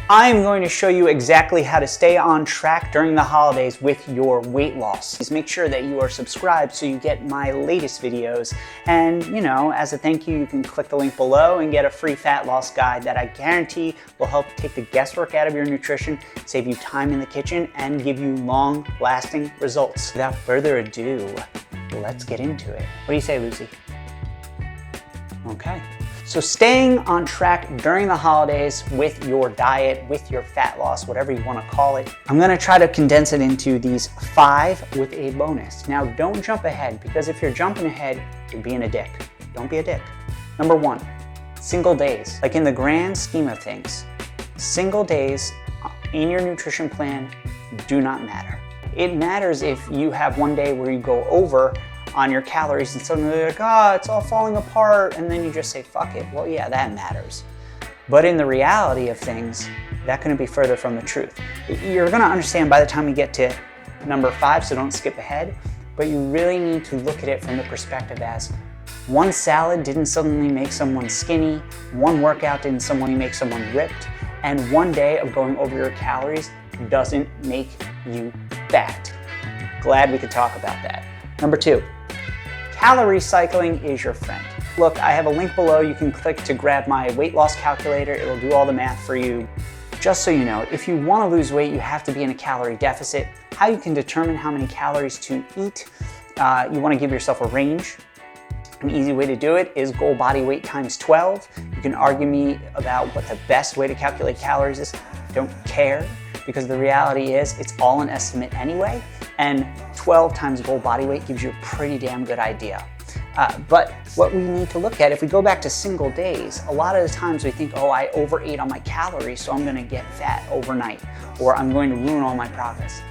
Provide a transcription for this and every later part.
I'm going to show you exactly how to stay on track during the holidays with your weight loss. Just make sure that you are subscribed so you get my latest videos. And you know, as a thank you, you can click the link below and get a free fat loss guide that I guarantee will help take the guesswork out of your nutrition, save you time in the kitchen, and give you long-lasting results. Without further ado, let's get into it. What do you say, Lucy? Okay. So staying on track during the holidays with your diet, with your fat loss, whatever you want to call it, I'm going to try to condense it into these 5 with a bonus. Now, don't jump ahead, because if you're jumping ahead, you're being a dick. Don't be a dick. Number 1, single days. Like in the grand scheme of things, single days in your nutrition plan do not matter. It matters if you have one day where you go over on your calories and suddenly you're like, it's all falling apart, and then you just say, fuck it. Well, yeah, that matters. But in the reality of things, that couldn't be further from the truth. You're gonna understand by the time you get to number 5, so don't skip ahead, but you really need to look at it from the perspective as one salad didn't suddenly make someone skinny, one workout didn't suddenly make someone ripped, and one day of going over your calories doesn't make you fat. Glad we could talk about that. Number 2, calorie cycling is your friend. Look, I have a link below. You can click to grab my weight loss calculator. It'll do all the math for you. Just so you know, if you want to lose weight, you have to be in a calorie deficit. How you can determine how many calories to eat, you want to give yourself a range. An easy way to do it is goal body weight times 12. You can argue me about what the best way to calculate calories is. Don't care, because the reality is it's all an estimate anyway, and 12 times goal body weight gives you a pretty damn good idea. But what we need to look at, if we go back to single days, a lot of the times we think, I overate on my calories, so I'm gonna get fat overnight, or I'm going to ruin all my progress.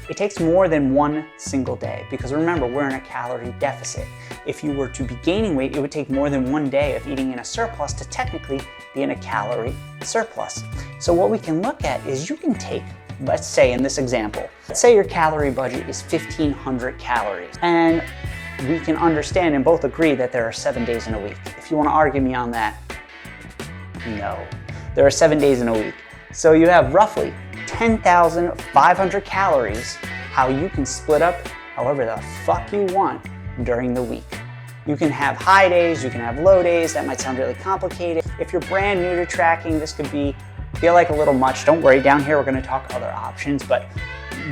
It takes more than one single day, because remember, we're in a calorie deficit. If you were to be gaining weight, it would take more than one day of eating in a surplus to technically be in a calorie surplus. So what we can look at is you can take, let's say in this example, let's say your calorie budget is 1,500 calories, and we can understand and both agree that there are 7 days in a week. If you want to argue me on that, no. There are 7 days in a week. So you have roughly 10,500 calories, how you can split up however the fuck you want during the week. You can have high days, you can have low days. That might sound really complicated. If you're brand new to tracking, this could feel like a little much. Don't worry, down here we're going to talk other options, but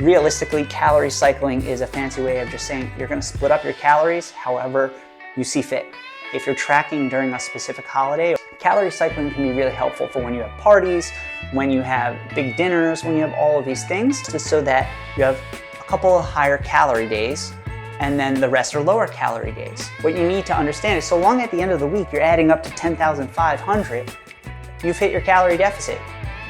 realistically, calorie cycling is a fancy way of just saying you're going to split up your calories however you see fit. If you're tracking during a specific holiday, calorie cycling can be really helpful for when you have parties, when you have big dinners, when you have all of these things, just so that you have a couple of higher calorie days and then the rest are lower calorie days. What you need to understand is so long at the end of the week you're adding up to 10,500, you've hit your calorie deficit.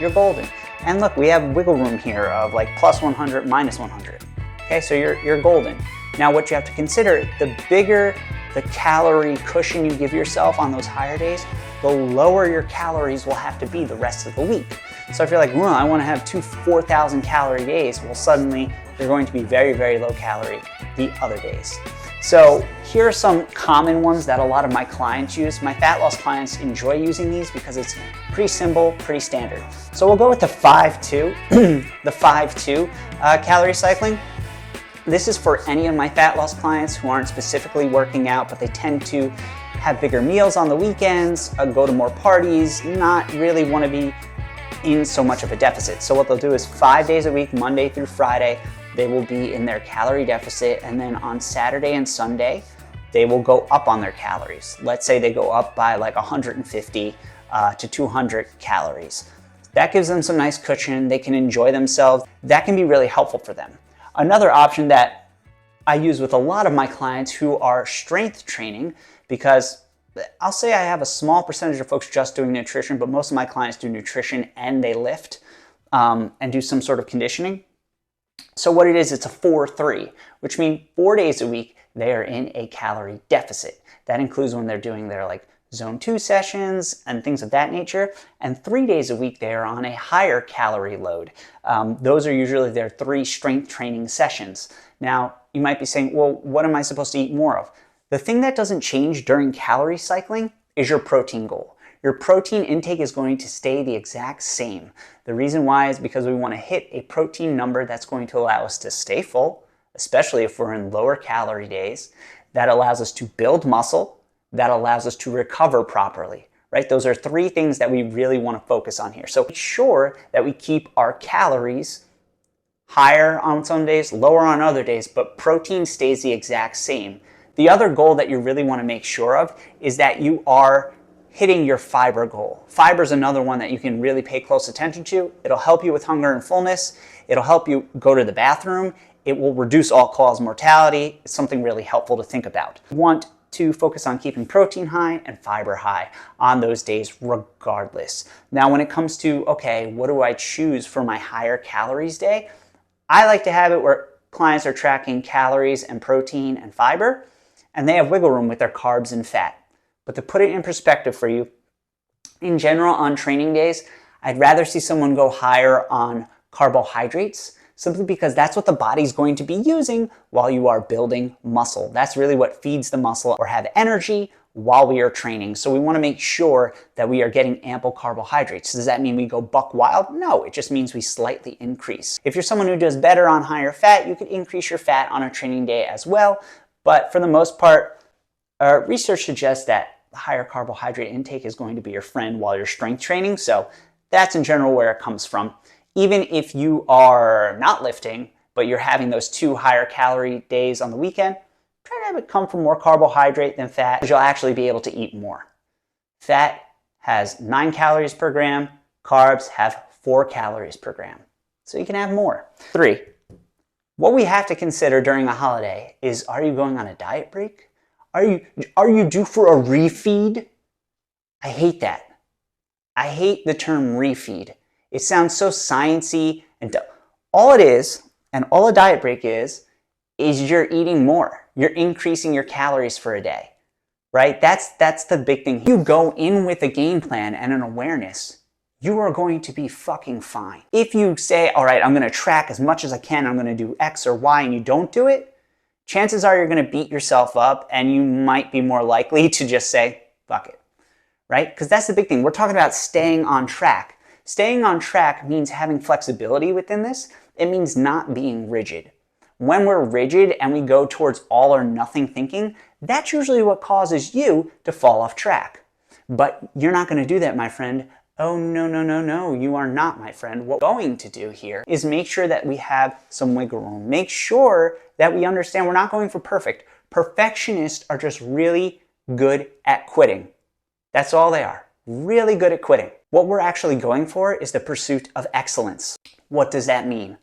You're golden. And look, we have wiggle room here of like plus 100, minus 100. Okay, so you're golden. Now what you have to consider, the bigger the calorie cushion you give yourself on those higher days, the lower your calories will have to be the rest of the week. So if you're like, I want to have 2 4,000 calorie days, well suddenly you're going to be very, very low calorie the other days. So here are some common ones that a lot of my clients use. My fat loss clients enjoy using these because it's pretty simple, pretty standard. So we'll go with the 5-2, the 5-2 calorie cycling. This is for any of my fat loss clients who aren't specifically working out, but they tend to have bigger meals on the weekends, go to more parties, not really want to be in so much of a deficit. So what they'll do is 5 days a week, Monday through Friday, they will be in their calorie deficit, and then on Saturday and Sunday, they will go up on their calories. Let's say they go up by like 150 to 200 calories. That gives them some nice cushion. They can enjoy themselves. That can be really helpful for them. Another option that I use with a lot of my clients who are strength training, because I'll say I have a small percentage of folks just doing nutrition, but most of my clients do nutrition and they lift and do some sort of conditioning. So what it is, it's a 4-3, which means 4 days a week they are in a calorie deficit. That includes when they're doing their like zone 2 sessions and things of that nature. And 3 days a week they are on a higher calorie load. Those are usually their 3 strength training sessions. Now you might be saying, well, what am I supposed to eat more of? The thing that doesn't change during calorie cycling is your protein goal. your protein intake is going to stay the exact same. The reason why is because we want to hit a protein number that's going to allow us to stay full, especially if we're in lower calorie days. That allows us to build muscle, that allows us to recover properly, right? Those are three things that we really want to focus on here. So make sure that we keep our calories higher on some days, lower on other days, but protein stays the exact same. The other goal that you really want to make sure of is that you are hitting your fiber goal. Fiber is another one that you can really pay close attention to. It'll help you with hunger and fullness. It'll help you go to the bathroom. It will reduce all-cause mortality. It's something really helpful to think about. You want to focus on keeping protein high and fiber high on those days regardless. Now, when it comes to, okay, what do I choose for my higher calories day? I like to have it where clients are tracking calories and protein and fiber, and they have wiggle room with their carbs and fat. But to put it in perspective for you, in general on training days, I'd rather see someone go higher on carbohydrates, simply because that's what the body's going to be using while you are building muscle. That's really what feeds the muscle or have energy while we are training. So we want to make sure that we are getting ample carbohydrates. Does that mean we go buck wild? No, it just means we slightly increase. If you're someone who does better on higher fat, you could increase your fat on a training day as well. But for the most part, research suggests that higher carbohydrate intake is going to be your friend while you're strength training. So that's in general where it comes from. Even if you are not lifting, but you're having those 2 higher calorie days on the weekend, try to have it come from more carbohydrate than fat, because you'll actually be able to eat more. Fat has 9 calories per gram, carbs have 4 calories per gram. So you can have more. 3, what we have to consider during a holiday is, are you going on a diet break? Are you due for a refeed? I hate that. I hate the term refeed. It sounds so sciencey, and all it is, and all a diet break is you're eating more. You're increasing your calories for a day, right? That's the big thing. You go in with a game plan and an awareness, you are going to be fucking fine. If you say, all right, I'm going to track as much as I can, I'm going to do X or Y, and you don't do it, chances are you're going to beat yourself up, and you might be more likely to just say, fuck it, right? Because that's the big thing. We're talking about staying on track. Staying on track means having flexibility within this. It means not being rigid. When we're rigid and we go towards all or nothing thinking, that's usually what causes you to fall off track. But you're not going to do that, my friend. Oh, no, no, no, no, you are not, my friend. What we're going to do here is make sure that we have some wiggle room. Make sure that we understand we're not going for perfect. Perfectionists are just really good at quitting. That's all they are. Really good at quitting. What we're actually going for is the pursuit of excellence. What does that mean?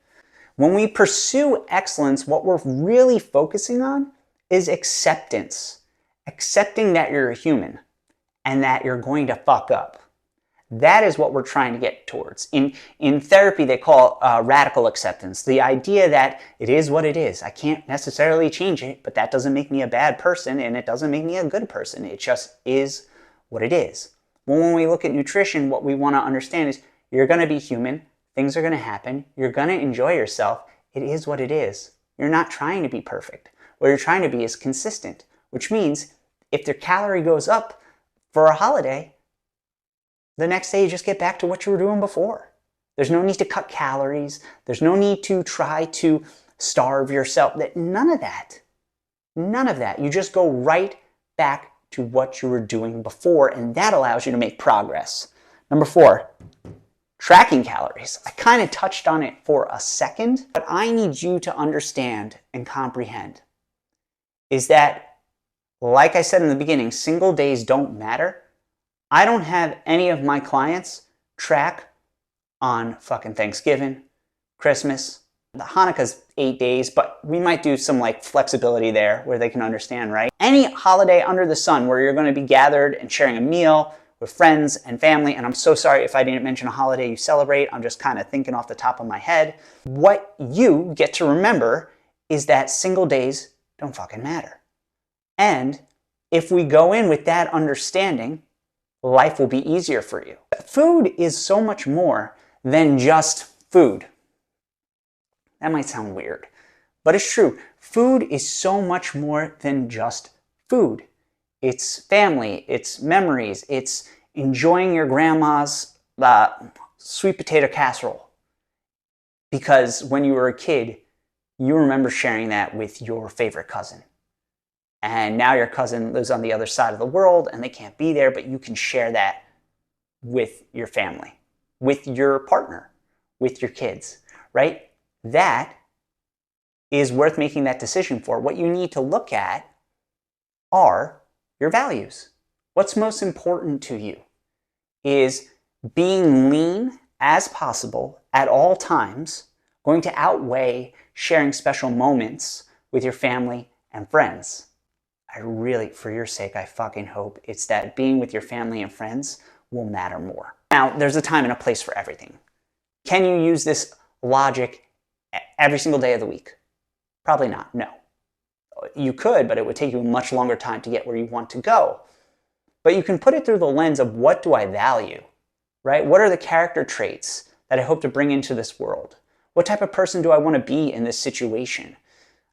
When we pursue excellence, what we're really focusing on is acceptance. Accepting that you're a human and that you're going to fuck up. That is what we're trying to get towards. In therapy, they call radical acceptance. The idea that it is what it is. I can't necessarily change it, but that doesn't make me a bad person, and it doesn't make me a good person. It just is what it is. Well, when we look at nutrition, what we want to understand is you're going to be human. Things are going to happen. You're going to enjoy yourself. It is what it is. You're not trying to be perfect. What you're trying to be is consistent, which means if the calorie goes up for a holiday, the next day you just get back to what you were doing before. There's no need to cut calories. There's no need to try to starve yourself. None of that. None of that. You just go right back to what you were doing before, and that allows you to make progress. Number 4, tracking calories. I kind of touched on it for a second, but I need you to understand and comprehend is that, like I said in the beginning, single days don't matter. I don't have any of my clients track on fucking Thanksgiving, Christmas. The Hanukkah's 8 days, but we might do some like flexibility there where they can understand, right? Any holiday under the sun where you're going to be gathered and sharing a meal with friends and family, and I'm so sorry if I didn't mention a holiday you celebrate, I'm just kind of thinking off the top of my head. What you get to remember is that single days don't fucking matter. And if we go in with that understanding, life will be easier for you. Food is so much more than just food. That might sound weird, but it's true. Food is so much more than just food. It's family, it's memories, it's enjoying your grandma's sweet potato casserole. Because when you were a kid, you remember sharing that with your favorite cousin. And now your cousin lives on the other side of the world and they can't be there, but you can share that with your family, with your partner, with your kids, right? That is worth making that decision for. What you need to look at are your values. What's most important to you? Is being lean as possible at all times going to outweigh sharing special moments with your family and friends? I really, for your sake, I fucking hope it's that being with your family and friends will matter more. Now, there's a time and a place for everything. Can you use this logic every single day of the week? Probably not, no. You could, but it would take you a much longer time to get where you want to go. But you can put it through the lens of what do I value, right? What are the character traits that I hope to bring into this world? What type of person do I want to be in this situation?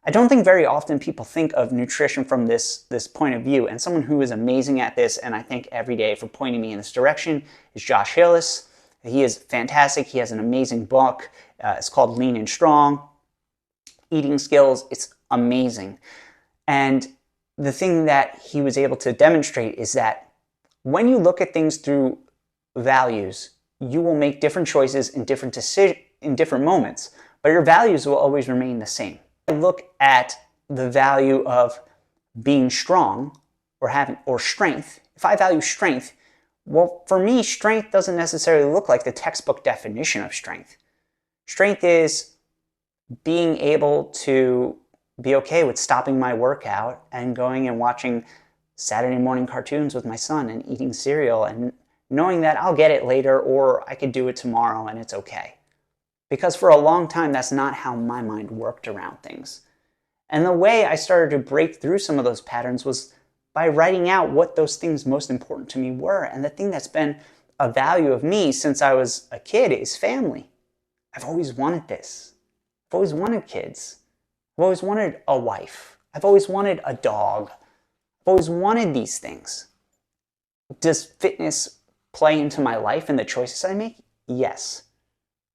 I don't think very often people think of nutrition from this point of view, and someone who is amazing at this, and I thank every day for pointing me in this direction, is Josh Hillis. He is fantastic. He has an amazing book. It's called Lean and Strong. Eating Skills. It's amazing. And the thing that he was able to demonstrate is that when you look at things through values, you will make different choices in different moments, but your values will always remain the same. Look at the value of being strong or strength. If I value strength, well, for me, strength doesn't necessarily look like the textbook definition of strength. Strength is being able to be okay with stopping my workout and going and watching Saturday morning cartoons with my son and eating cereal and knowing that I'll get it later or I could do it tomorrow and it's okay. Because for a long time, that's not how my mind worked around things. And the way I started to break through some of those patterns was by writing out what those things most important to me were. And the thing that's been a value of me since I was a kid is family. I've always wanted this. I've always wanted kids. I've always wanted a wife. I've always wanted a dog. I've always wanted these things. Does fitness play into my life and the choices I make? Yes.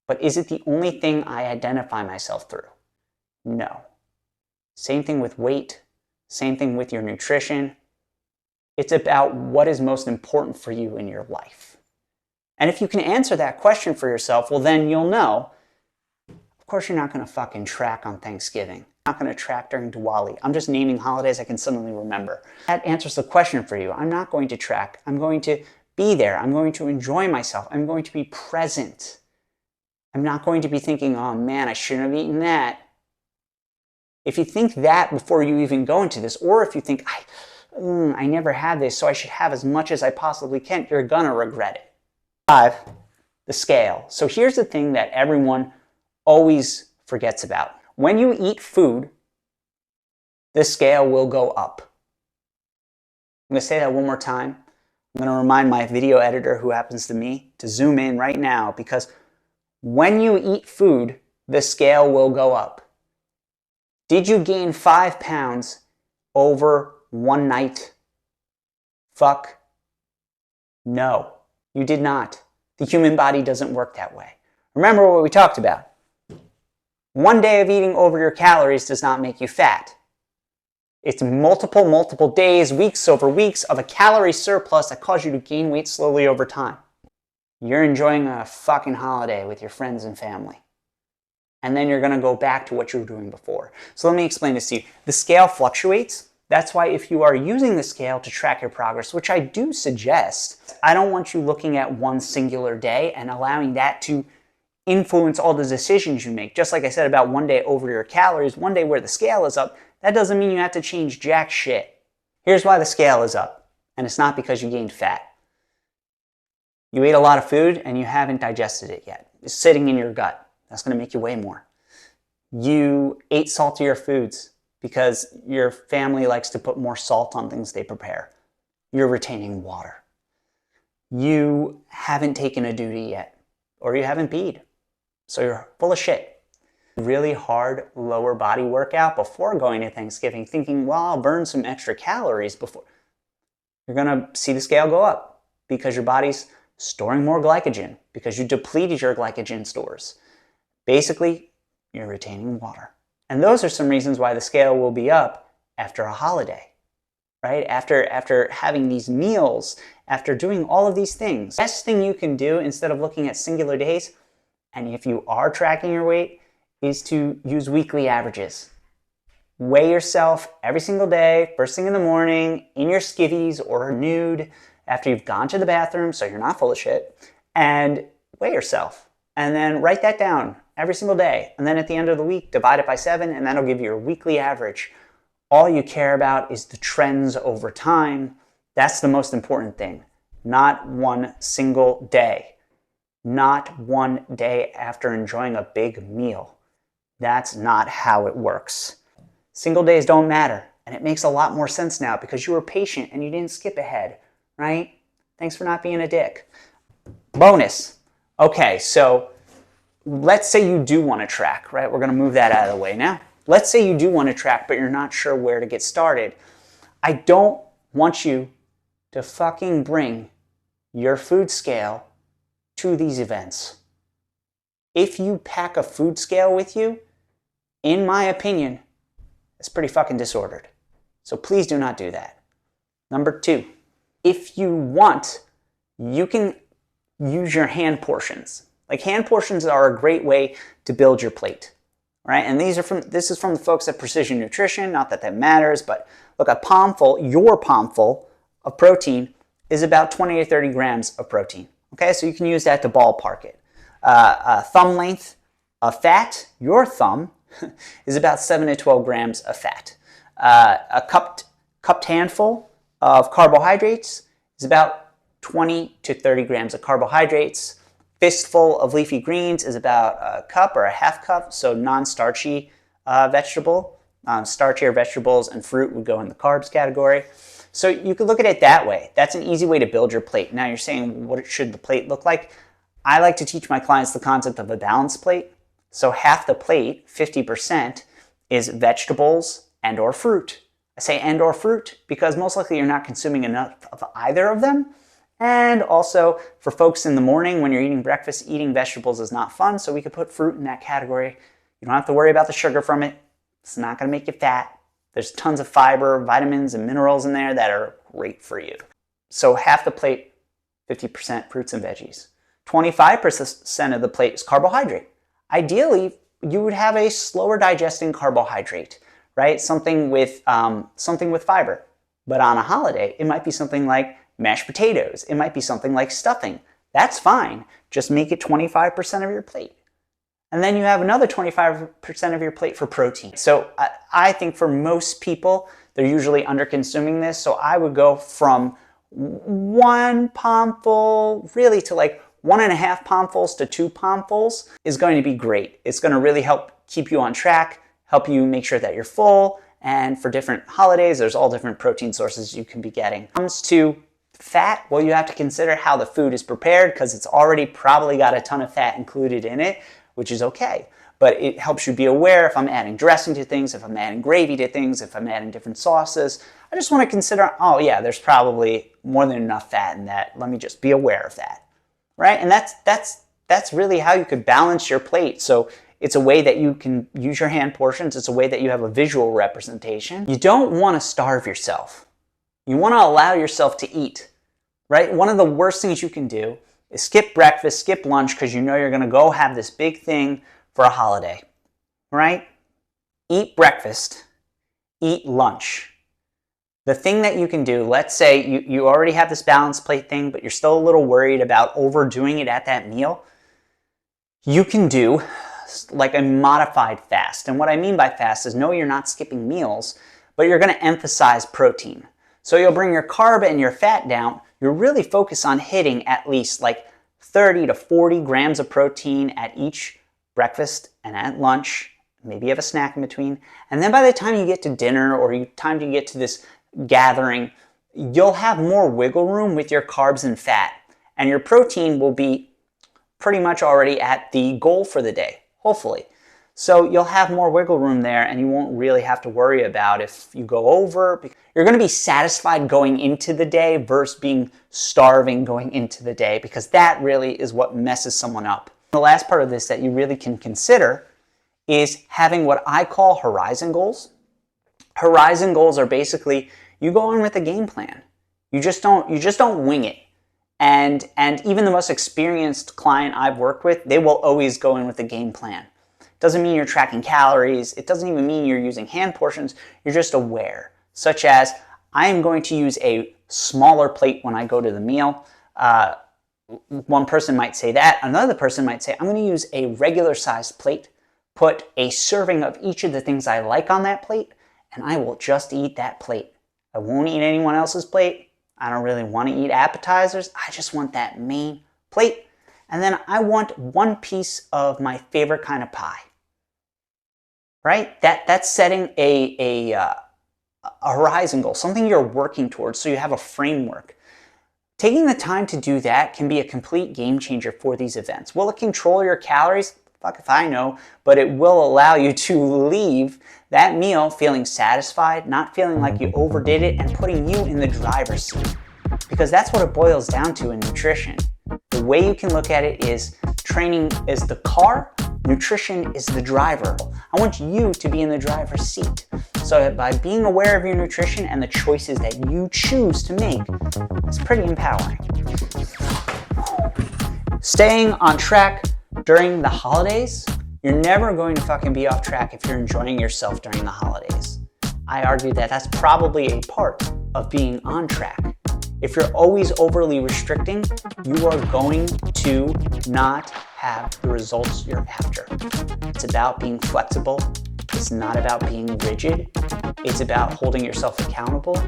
But is it the only thing I identify myself through? No. Same thing with weight. Same thing with your nutrition. It's about what is most important for you in your life. And if you can answer that question for yourself, well, then you'll know. Of course, you're not going to fucking track on Thanksgiving. You're not going to track during Diwali. I'm just naming holidays I can suddenly remember. That answers the question for you. I'm not going to track. I'm going to be there. I'm going to enjoy myself. I'm going to be present. I'm not going to be thinking, oh man, I shouldn't have eaten that. If you think that before you even go into this, or if you think, I never had this, so I should have as much as I possibly can, you're gonna regret it. 5, the scale. So here's the thing that everyone always forgets about. When you eat food, the scale will go up. I'm gonna say that one more time. I'm gonna remind my video editor, who happens to me, to zoom in right now, because when you eat food, the scale will go up. Did you gain 5 pounds over one night? Fuck no, you did not. The human body doesn't work that way. Remember what we talked about. One day of eating over your calories does not make you fat. It's multiple days, weeks over weeks of a calorie surplus that cause you to gain weight slowly over time. You're enjoying a fucking holiday with your friends and family. And then you're going to go back to what you were doing before. So let me explain this to you. The scale fluctuates. That's why if you are using the scale to track your progress, which I do suggest, I don't want you looking at one singular day and allowing that to influence all the decisions you make. Just like I said about one day over your calories, one day where the scale is up, that doesn't mean you have to change jack shit. Here's why the scale is up. And it's not because you gained fat. You ate a lot of food and you haven't digested it yet. It's sitting in your gut. That's going to make you weigh more. You ate saltier foods because your family likes to put more salt on things they prepare. You're retaining water. You haven't taken a duty yet, or you haven't peed. So you're full of shit. Really hard lower body workout before going to Thanksgiving, thinking, well, I'll burn some extra calories before. You're going to see the scale go up. because your body's storing more glycogen, because you depleted your glycogen stores. Basically, you're retaining water. And those are some reasons why the scale will be up after a holiday, right? After having these meals, after doing all of these things. Best thing you can do instead of looking at singular days, and if you are tracking your weight, is to use weekly averages. Weigh yourself every single day, first thing in the morning, in your skivvies or nude, after you've gone to the bathroom, so you're not full of shit, and weigh yourself. And then write that down every single day. And then at the end of the week, divide it by 7, and that'll give you your weekly average. All you care about is the trends over time. That's the most important thing. Not one single day. Not one day after enjoying a big meal. That's not how it works. Single days don't matter, and it makes a lot more sense now because you were patient and you didn't skip ahead, right? Thanks for not being a dick. Bonus. Okay, so let's say you do want to track, right? We're going to move that out of the way now. Let's say you do want to track, but you're not sure where to get started. I don't want you to fucking bring your food scale to these events. If you pack a food scale with you, in my opinion, it's pretty fucking disordered. So please do not do that. Number 2, if you want, you can use your hand portions. Like, hand portions are a great way to build your plate, right? And this is from the folks at Precision Nutrition, not that that matters, but look, a palmful, your palmful of protein is about 20 to 30 grams of protein. Okay, so you can use that to ballpark it. A thumb length of fat, your thumb, is about 7 to 12 grams of fat. A cupped handful of carbohydrates is about 20 to 30 grams of carbohydrates. Fistful of leafy greens is about a cup or a half cup, so non-starchy vegetable. Starchier vegetables and fruit would go in the carbs category. So you could look at it that way. That's an easy way to build your plate. Now you're saying, what should the plate look like? I like to teach my clients the concept of a balanced plate. So half the plate, 50%, is vegetables and or fruit. I say and or fruit because most likely you're not consuming enough of either of them. And also for folks in the morning when you're eating breakfast, eating vegetables is not fun. So we could put fruit in that category. You don't have to worry about the sugar from it. It's not going to make you fat. There's tons of fiber, vitamins, and minerals in there that are great for you. So half the plate, 50% fruits and veggies. 25% of the plate is carbohydrate. Ideally, you would have a slower digesting carbohydrate, right? Something with fiber. But on a holiday, it might be something like mashed potatoes. It might be something like stuffing. That's fine. Just make it 25% of your plate. And then you have another 25% of your plate for protein. So I think for most people, they're usually under consuming this. So I would go from 1 palmful really to like 1.5 palmfuls to 2 palmfuls is going to be great. It's going to really help keep you on track, help you make sure that you're full. And for different holidays, there's all different protein sources you can be getting. When it comes to fat, well, you have to consider how the food is prepared because it's already probably got a ton of fat included in it, which is okay. But it helps you be aware if I'm adding dressing to things, if I'm adding gravy to things, if I'm adding different sauces. I just want to consider, oh yeah, there's probably more than enough fat in that. Let me just be aware of that, right? And that's really how you could balance your plate. So it's a way that you can use your hand portions. It's a way that you have a visual representation. You don't want to starve yourself. You want to allow yourself to eat, right? One of the worst things you can do is skip breakfast, skip lunch, because you know you're going to go have this big thing for a holiday, right? Eat breakfast, eat lunch. The thing that you can do, let's say you already have this balanced plate thing, but you're still a little worried about overdoing it at that meal. You can do like a modified fast. And what I mean by fast is no, you're not skipping meals, but you're going to emphasize protein. So you'll bring your carb and your fat down. You're really focused on hitting at least like 30 to 40 grams of protein at each breakfast and at lunch. Maybe you have a snack in between. And then by the time you get to dinner or time to get to this gathering, you'll have more wiggle room with your carbs and fat. And your protein will be pretty much already at the goal for the day, hopefully. So you'll have more wiggle room there, and you won't really have to worry about if you go over. You're going to be satisfied going into the day versus being starving going into the day, because that really is what messes someone up. The last part of this that you really can consider is having what I call horizon goals. Horizon goals are basically, you go in with a game plan. You just don't wing it. And even the most experienced client I've worked with, they will always go in with a game plan. Doesn't mean you're tracking calories. It doesn't even mean you're using hand portions. You're just aware, such as I am going to use a smaller plate when I go to the meal. One person might say that. Another person might say, I'm going to use a regular sized plate, put a serving of each of the things I like on that plate, and I will just eat that plate. I won't eat anyone else's plate. I don't really want to eat appetizers. I just want that main plate. And then I want one piece of my favorite kind of pie. Right? That's setting a horizon goal, something you're working towards, so you have a framework. Taking the time to do that can be a complete game changer for these events. Will it control your calories? Fuck if I know, but it will allow you to leave that meal feeling satisfied, not feeling like you overdid it, and putting you in the driver's seat. Because that's what it boils down to in nutrition. The way you can look at it is training is the car, nutrition is the driver. I want you to be in the driver's seat. So by being aware of your nutrition and the choices that you choose to make, it's pretty empowering. Staying on track during the holidays, you're never going to fucking be off track if you're enjoying yourself during the holidays. I argue that that's probably a part of being on track. If you're always overly restricting, you are going to not have the results you're after. It's about being flexible. It's not about being rigid. It's about holding yourself accountable,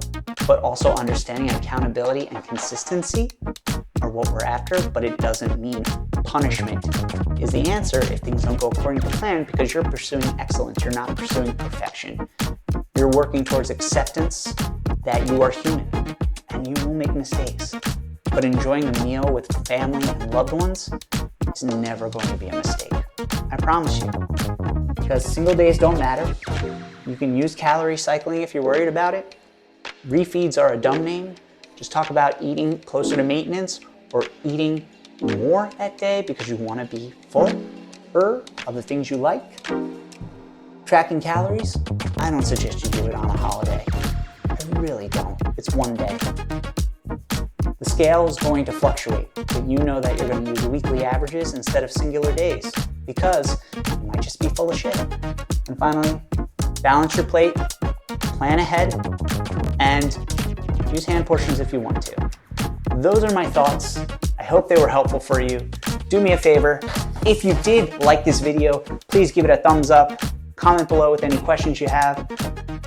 but also understanding accountability and consistency are what we're after, but it doesn't mean punishment is the answer if things don't go according to plan, because you're pursuing excellence. You're not pursuing perfection. You're working towards acceptance that you are human and you will make mistakes. But enjoying a meal with family and loved ones is never going to be a mistake. I promise you. Because single days don't matter. You can use calorie cycling if you're worried about it. Refeeds are a dumb name. Just talk about eating closer to maintenance or eating more that day because you want to be fuller of the things you like. Tracking calories, I don't suggest you do it on a holiday. I really don't. It's one day. The scale is going to fluctuate, but you know that you're going to use weekly averages instead of singular days because you might just be full of shit. And finally, balance your plate, plan ahead, and use hand portions if you want to. Those are my thoughts. I hope they were helpful for you. Do me a favor. If you did like this video, please give it a thumbs up. Comment below with any questions you have.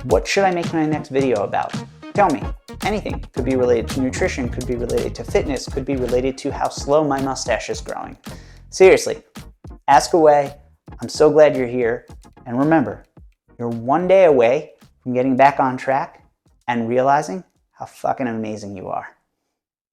What should I make my next video about? Tell me. Anything. Could be related to nutrition, could be related to fitness, could be related to how slow my mustache is growing. Seriously, ask away. I'm so glad you're here. And remember, you're one day away from getting back on track and realizing how fucking amazing you are.